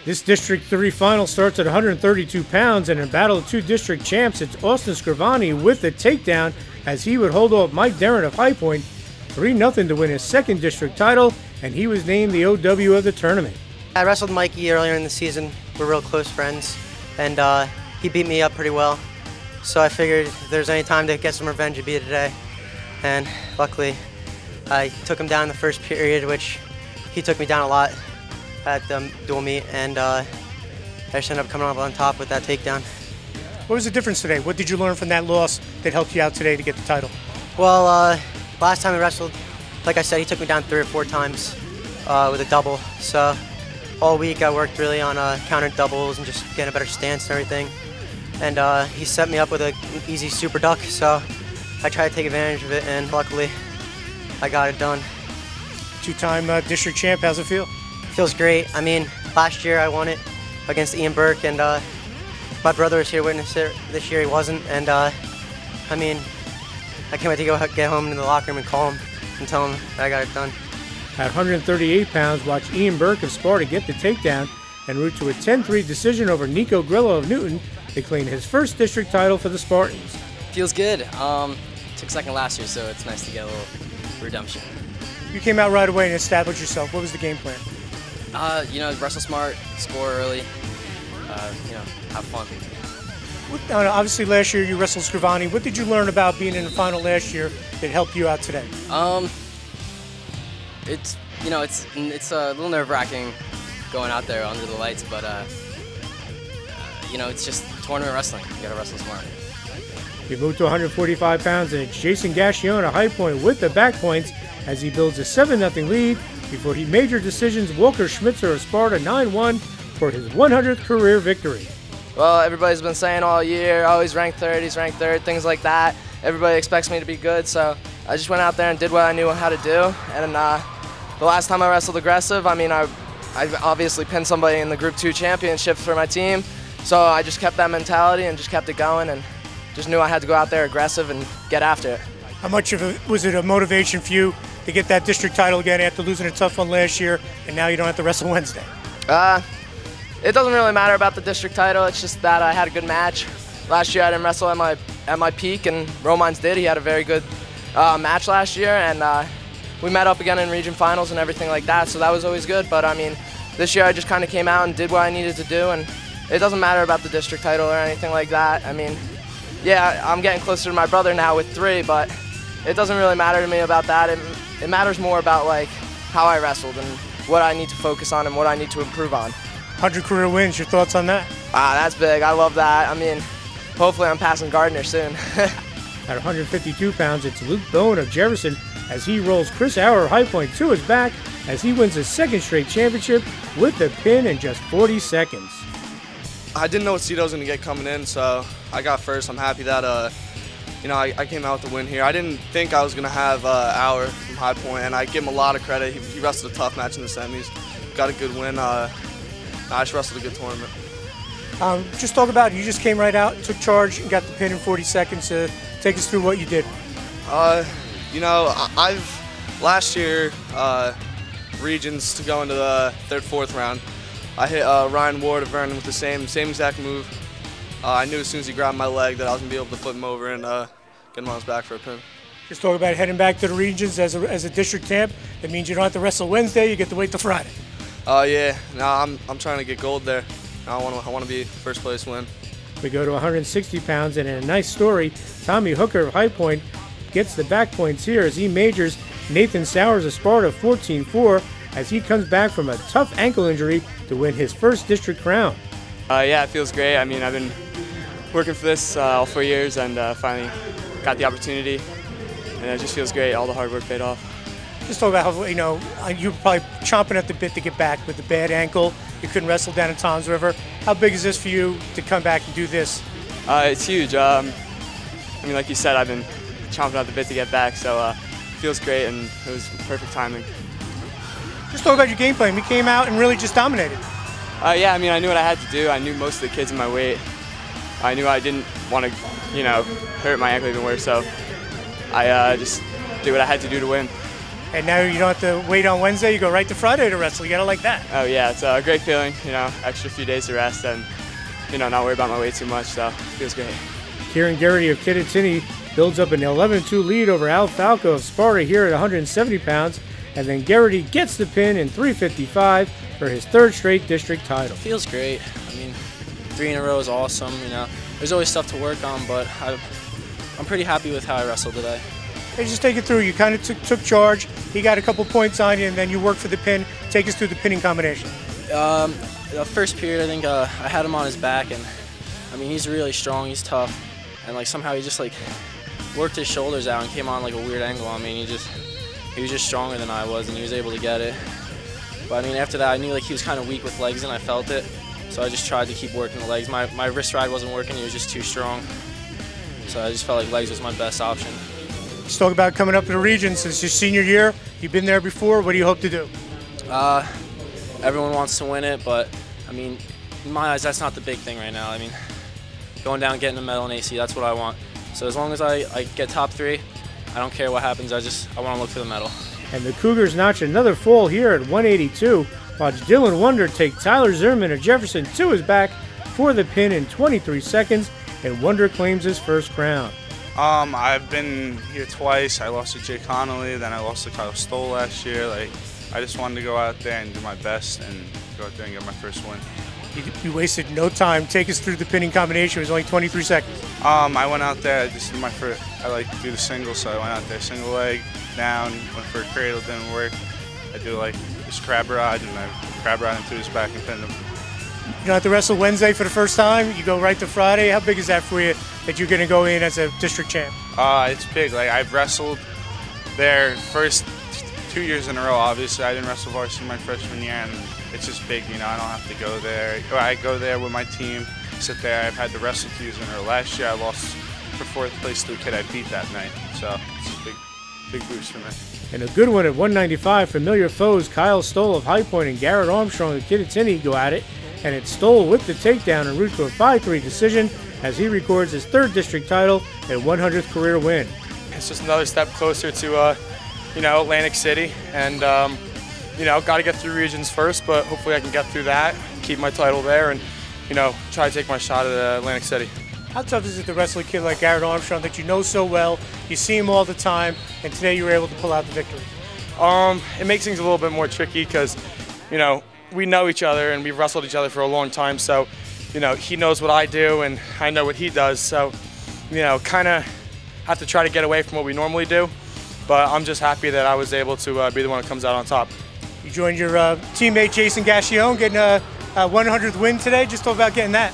This District 3 final starts at 132 pounds, and in a battle of two district champs, it's Austin Scrivani with the takedown as he would hold off Mike Darren of High Point 3-0 to win his second district title, and he was named the OW of the tournament. I wrestled Mikey earlier in the season. We're real close friends, and he beat me up pretty well. So I figured if there's any time to get some revenge, it'd be today. And luckily, I took him down in the first period, which he took me down a lot at the dual meet, and I just ended up coming up on top with that takedown. What was the difference today? What did you learn from that loss that helped you out today to get the title? Well, last time we wrestled, like I said, he took me down 3 or 4 times with a double. So all week I worked really on counter doubles and just getting a better stance and everything. And he set me up with an easy super duck, so I tried to take advantage of it, and luckily I got it done. Two-time district champ, how's it feel? Feels great. I mean, last year I won it against Ian Burke, and my brother was here to witness it. This year he wasn't, and I mean, I can't wait to get home in the locker room and call him and tell him that I got it done. At 138 pounds, watch Ian Burke of Sparta get the takedown en route to a 10-3 decision over Nico Grillo of Newton to claim his first district title for the Spartans. Feels good. Took second last year, so it's nice to get a little redemption. You came out right away and established yourself. What was the game plan? You know, wrestle smart, score early, have fun. Obviously, last year you wrestled Scrivani. What did you learn about being in the final last year that helped you out today? It's a little nerve-wracking going out there under the lights, but it's just tournament wrestling. You gotta wrestle smart. You moved to 145 pounds, and it's Jason Gascione at High Point with the back points as he builds a 7-0 lead before he major decisions Walker Schmitzer of Sparta 9-1 for his 100th career victory. Well, everybody's been saying all year, oh, he's ranked third, things like that. Everybody expects me to be good, so I just went out there and did what I knew how to do. And the last time I wrestled aggressive, I mean, I obviously pinned somebody in the Group 2 championship for my team, so I just kept that mentality and just kept it going and just knew I had to go out there aggressive and get after it. How much of it was it a motivation for you to get that district title again after losing a tough one last year, and now you don't have to wrestle Wednesday? It doesn't really matter about the district title. It's just that I had a good match. Last year I didn't wrestle at my peak, and Romines did. He had a very good match last year, and we met up again in region finals and everything like that, so that was always good. But I mean, this year I just kind of came out and did what I needed to do, and it doesn't matter about the district title or anything like that. I mean, yeah, I'm getting closer to my brother now with 3, but it doesn't really matter to me about that. It matters more about like how I wrestled and what I need to focus on and what I need to improve on. 100 career wins, your thoughts on that? That's big. I love that. I mean, hopefully I'm passing Gardner soon. At 152 pounds, it's Luke Bowen of Jefferson as he rolls Chris Auer of High Point to his back as he wins his second straight championship with the pin in just 40 seconds. I didn't know what seed I was going to get coming in, so I got first. I'm happy that I came out with the win here. I didn't think I was going to have Auer from High Point, and I give him a lot of credit. He wrestled a tough match in the semis, got a good win. I just wrestled a good tournament. Just talk about it. You just came right out, took charge, and got the pin in 40 seconds. Take us through what you did. I've last year regions to go into the 3rd, 4th round. I hit Ryan Ward of Vernon with the same exact move. I knew as soon as he grabbed my leg that I was going to be able to flip him over and get him on his back for a pin. Just talk about heading back to the regions as a district champ. That means you don't have to wrestle Wednesday. You get to wait till Friday. Yeah. No, I'm trying to get gold there. I want to be first place win. We go to 160 pounds, and in a nice story, Tommy Hooker of High Point gets the back points here as he majors Nathan Sowers of Sparta 14-4 as he comes back from a tough ankle injury to win his first district crown. Yeah, it feels great. I mean, I've been working for this all 4 years, and finally got the opportunity, and it just feels great. All the hard work paid off. Just talk about how, you were probably chomping at the bit to get back with the bad ankle. You couldn't wrestle down in Toms River. How big is this for you to come back and do this? It's huge. I mean, like you said, I've been chomping at the bit to get back, so it feels great, and it was perfect timing. Just talk about your game plan. You came out and really just dominated. Yeah, I mean, I knew what I had to do. I knew most of the kids in my weight. I knew I didn't want to, hurt my ankle even worse, so I just did what I had to do to win. And now you don't have to wait on Wednesday. You go right to Friday to wrestle. You got to like that. Oh yeah, it's a great feeling. You know, extra few days to rest and not worry about my weight too much. So it feels great. Kieran Garrity of Kittatinny builds up an 11-2 lead over Al Falco of Sparta here at 170 pounds. And then Garrity gets the pin in 355 for his third straight district title. Feels great. I mean, 3 in a row is awesome. There's always stuff to work on, but I'm pretty happy with how I wrestled today. Hey, just take it through. You kind of took charge. He got a couple points on you, and then you worked for the pin. Take us through the pinning combination. The first period, I think I had him on his back, and I mean, he's really strong. He's tough, and like somehow he just like worked his shoulders out and came on like a weird angle on me. And he was just stronger than I was, and he was able to get it. But I mean, after that, I knew like he was kind of weak with legs, and I felt it. So I just tried to keep working the legs. My wrist ride wasn't working. He was just too strong. So I just felt like legs was my best option. Let's talk about coming up to the region. Since your senior year, you've been there before. What do you hope to do? Everyone wants to win it, but I mean, in my eyes, that's not the big thing right now. I mean, going down, getting a medal in AC, that's what I want. So as long as I get top 3, I don't care what happens. I want to look for the medal. And the Cougars notch another fall here at 182. Watch Dylan Wonder take Tyler Zimmerman of Jefferson to his back for the pin in 23 seconds, and Wonder claims his first crown. I've been here twice. I lost to Jay Connolly, then I lost to Kyle Stoll last year. I just wanted to go out there and do my best and go out there and get my first win. You wasted no time. Take us through the pinning combination. It was only 23 seconds. I went out there, just did my first, I like to do the single, so I went out there, single leg, down, went for a cradle, didn't work. I do like this crab ride, and I crab ride him through his back and pinned him. You don't have to wrestle Wednesday for the first time. You go right to Friday. How big is that for you that you're going to go in as a district champ? It's big. Like, I've wrestled there first 2 years in a row. Obviously, I didn't wrestle varsity my freshman year, and it's just big. I don't have to go there. I go there with my team, sit there. I've had to wrestle 2 years in a row. Last year, I lost for 4th place to a kid I beat that night. So it's a big boost for me. And a good one at 195. Familiar foes Kyle Stoll of High Point and Garrett Armstrong of Kittatinny go at it. And it's Stoll with the takedown en route to a 5-3 decision as he records his 3rd district title and 100th career win. It's just another step closer to, Atlantic City, and got to get through regions first, but hopefully I can get through that, keep my title there, and try to take my shot at Atlantic City. How tough is it to wrestle a kid like Garrett Armstrong that you know so well, you see him all the time, and today you were able to pull out the victory? It makes things a little bit more tricky because, we know each other and we've wrestled each other for a long time, so, he knows what I do and I know what he does, so, kind of have to try to get away from what we normally do, but I'm just happy that I was able to be the one that comes out on top. You joined your teammate Jason Gassion getting a 100th win today. Just talk about getting that.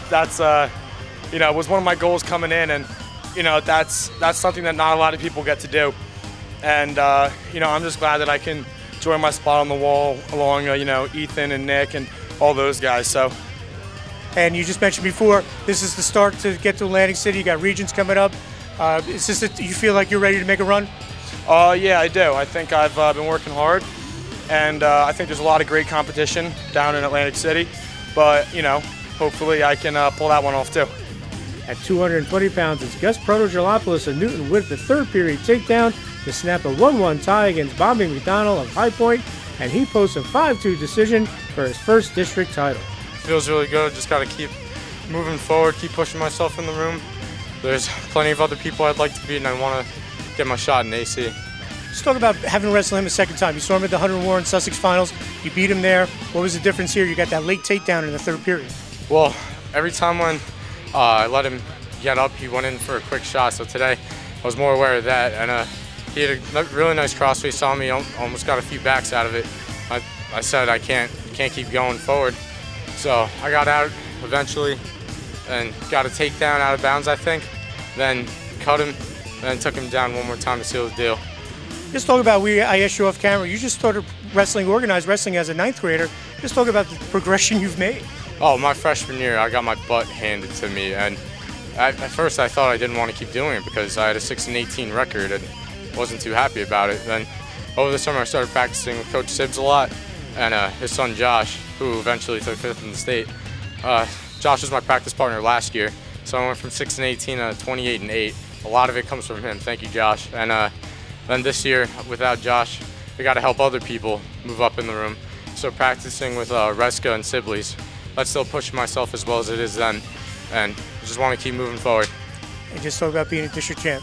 That's was one of my goals coming in, and that's something that not a lot of people get to do, and I'm just glad that I can join my spot on the wall along Ethan and Nick and all those guys. So. And you just mentioned before, this is the start to get to Atlantic City. You got regions coming up. Is this that you feel like you're ready to make a run? Yeah, I do. I think I've been working hard, and I think there's a lot of great competition down in Atlantic City. But hopefully I can pull that one off too. At 220 pounds, it's Gus Protogelopoulos of Newton with the 3rd period takedown to snap a 1-1 tie against Bobby McDonald of High Point, and he posts a 5-2 decision for his 1st district title. Feels really good. Just got to keep moving forward, keep pushing myself in the room. There's plenty of other people I'd like to beat, and I want to get my shot in AC. Let's talk about having wrestled him a 2nd time. You saw him at the Hunter Warren Sussex Finals. You beat him there. What was the difference here? You got that late takedown in the 3rd period. Well, every time when I let him get up, he went in for a quick shot. So today I was more aware of that, and he had a really nice crossface on me. Almost got a few backs out of it. I said I can't keep going forward. So I got out eventually and got a takedown out of bounds, I think. Then cut him, then took him down one more time to seal the deal. Just talk about, I asked you off camera, you just started organized wrestling as a 9th grader. Just talk about the progression you've made. Oh, my freshman year, I got my butt handed to me, and at first I thought I didn't want to keep doing it because I had a 6-18 record and wasn't too happy about it. Then over the summer I started practicing with Coach Sibbs a lot, and his son Josh, who eventually took 5th in the state. Josh was my practice partner last year, so I went from 6-18 to 28-8. A lot of it comes from him. Thank you, Josh. And Then this year, without Josh, we got to help other people move up in the room. So practicing with Reska and Sibley's, that's still pushing myself as well as it is then, and just want to keep moving forward. And just talk about being a district champ.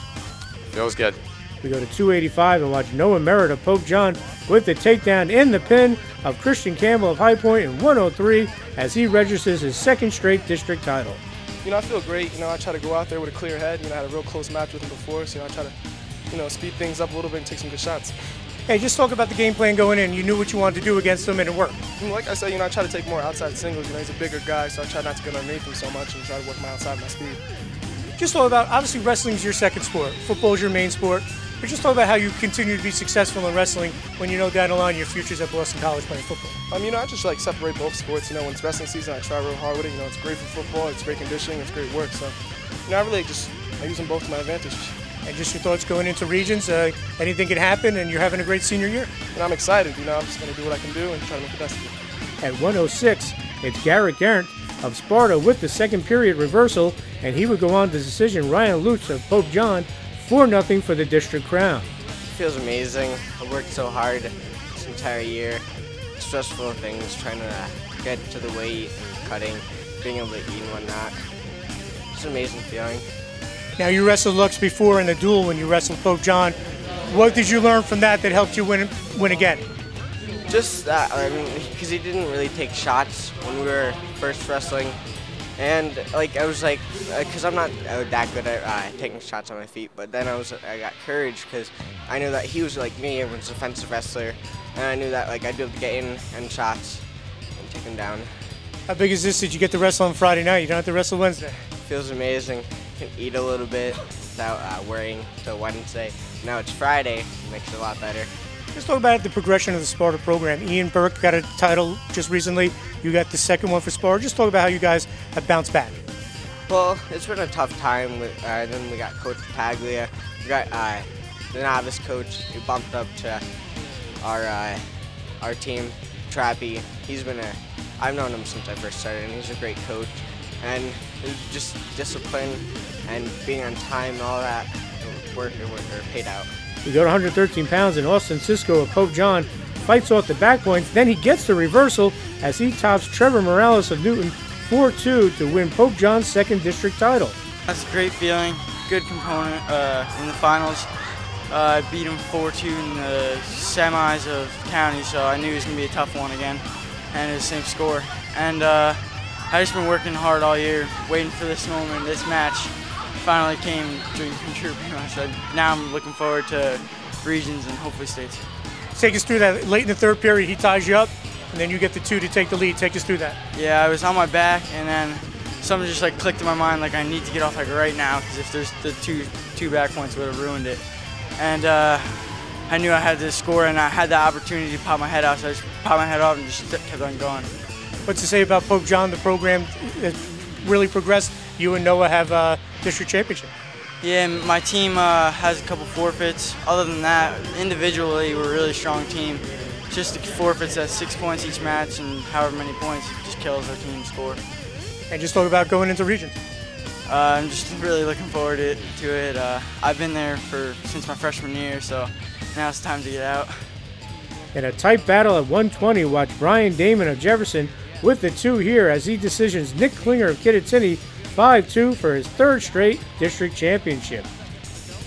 Feels good. We go to 285 and watch Noah Merritt of Pope John with the takedown in the pin of Christian Campbell of High Point in 103 as he registers his second straight district title. You know, I feel great. You know, I try to go out there with a clear head. You know, I had a real close match with him before, so I try to, you know, speed things up a little bit and take some good shots. Hey, just talk about the game plan going in. You knew what you wanted to do against him and it worked. Like I said, you know, I try to take more outside singles. You know, he's a bigger guy, so I try not to get underneath him so much and try to work my outside, my speed. Just talk about, obviously wrestling's your second sport. Football's your main sport. But just talk about how you continue to be successful in wrestling when you know down the line your future's at Boston College playing football. You know, I just like separate both sports. You know, when it's wrestling season, I try real hard with it. You know, it's great for football, it's great conditioning, it's great work. So, you know, I use them both to my advantage. And just your thoughts going into regions, anything can happen and you're having a great senior year. And I'm excited. You know, I'm just going to do what I can do and try to make the best of it. At 106, it's Garrett Garrett of Sparta with the second period reversal, and he would go on to decision Ryan Lutz of Pope John 4-0 for the district crown. It feels amazing. I worked so hard this entire year. Stressful things, trying to get to the weight, cutting, being able to eat and whatnot. It's an amazing feeling. Now, you wrestled Lux before in the duel when you wrestled Pope John. What did you learn from that helped you win again? Just that, I mean, because he didn't really take shots when we were first wrestling. And like I was like, because I'm not that good at taking shots on my feet, but then I got courage because I knew that he was like me, everyone's a defensive wrestler, and I knew that like I'd be able to get in and shots and take him down. How big is this? Did you get to wrestle on Friday night? You don't have to wrestle Wednesday. Feels amazing. Can eat a little bit without worrying till Wednesday. Now it's Friday, makes it a lot better. Let's talk about the progression of the Sparta program. Ian Burke got a title just recently. You got the second one for Sparta. Just talk about how you guys have bounced back. Well, it's been a tough time. Then we got Coach Paglia. We got the novice coach who bumped up to our team, Trappy. I've known him since I first started, and he's a great coach. And just discipline and being on time and all that work paid out. We go to 113 pounds, and Austin Cisco of Pope John fights off the back points. Then he gets the reversal as he tops Trevor Morales of Newton 4-2 to win Pope John's second district title. That's a great feeling. Good component in the finals. I beat him 4-2 in the semis of county, so I knew it was going to be a tough one again, and it was the same score. And I just been working hard all year, waiting for this moment, this match. Finally came dream come true pretty much. Now I'm looking forward to regions and hopefully states. Take us through that. Late in the third period, he ties you up, and then you get the 2 to take the lead. Take us through that. Yeah, I was on my back, and then something just like clicked in my mind, like I need to get off like right now, because if there's the two back points, would have ruined it. And I knew I had to score, and I had the opportunity to pop my head out, so I just popped my head off and just kept on going. What's to say about Pope John? The program really progressed. You and Noah have a district championship. Yeah, my team has a couple forfeits. Other than that, individually, we're a really strong team. Just the forfeits at 6 points each match, and however many points just kills our team score. And just talk about going into regions. I'm just really looking forward to it. I've been there since my freshman year, so now it's time to get out. In a tight battle at 120, watch Brian Damon of Jefferson with the 2 here as he decisions Nick Klinger of Kittatinny 5-2 for his third straight district championship.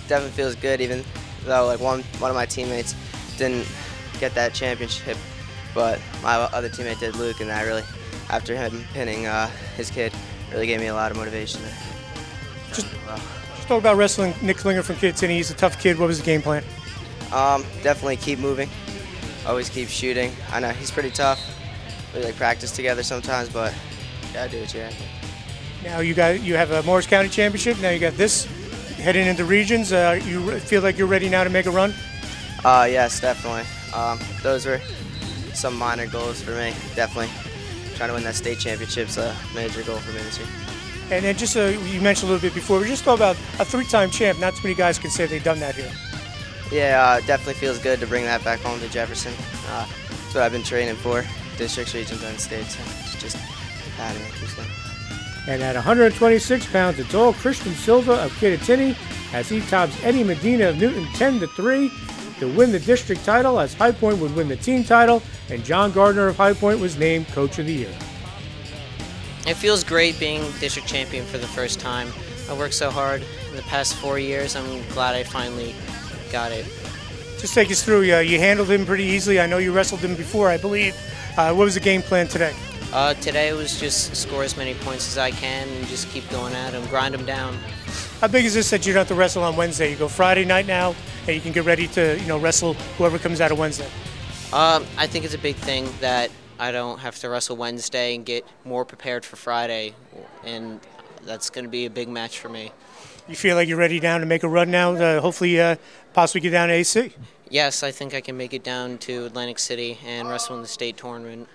Definitely feels good, even though like one of my teammates didn't get that championship, but my other teammate did, Luke, and I really, after him pinning his kid, really gave me a lot of motivation. Just talk about wrestling Nick Klinger from Kittatinny. He's a tough kid. What was the game plan? Definitely keep moving, always keep shooting. I know he's pretty tough. We like practice together sometimes, but you gotta do what you have to. Now you have a Morris County Championship. Now you got this heading into regions. You feel like you're ready now to make a run? Yes, definitely. Those were some minor goals for me. Definitely trying to win that state championship's a major goal for me this year. And then just you mentioned a little bit before, we just talked about a 3-time champ. Not too many guys can say they've done that here. Yeah, definitely feels good to bring that back home to Jefferson. That's what I've been training for, districts, regions, and states. So it's just having it. And at 126 pounds, it's all Christian Silva of Kittatinny as he tops Eddie Medina of Newton 10-3 to win the district title, as High Point would win the team title, and John Gardner of High Point was named Coach of the Year. It feels great being district champion for the first time. I worked so hard in the past 4 years. I'm glad I finally got it. Just take us through. You handled him pretty easily. I know you wrestled him before, I believe. What was the game plan today? Today it was just score as many points as I can and just keep going at him, grind him down. How big is this that you don't have to wrestle on Wednesday? You go Friday night now, and you can get ready to wrestle whoever comes out of Wednesday. I think it's a big thing that I don't have to wrestle Wednesday and get more prepared for Friday, and that's going to be a big match for me. You feel like you're ready down to make a run now, hopefully possibly get down to AC? Yes, I think I can make it down to Atlantic City and wrestle in the state tournament.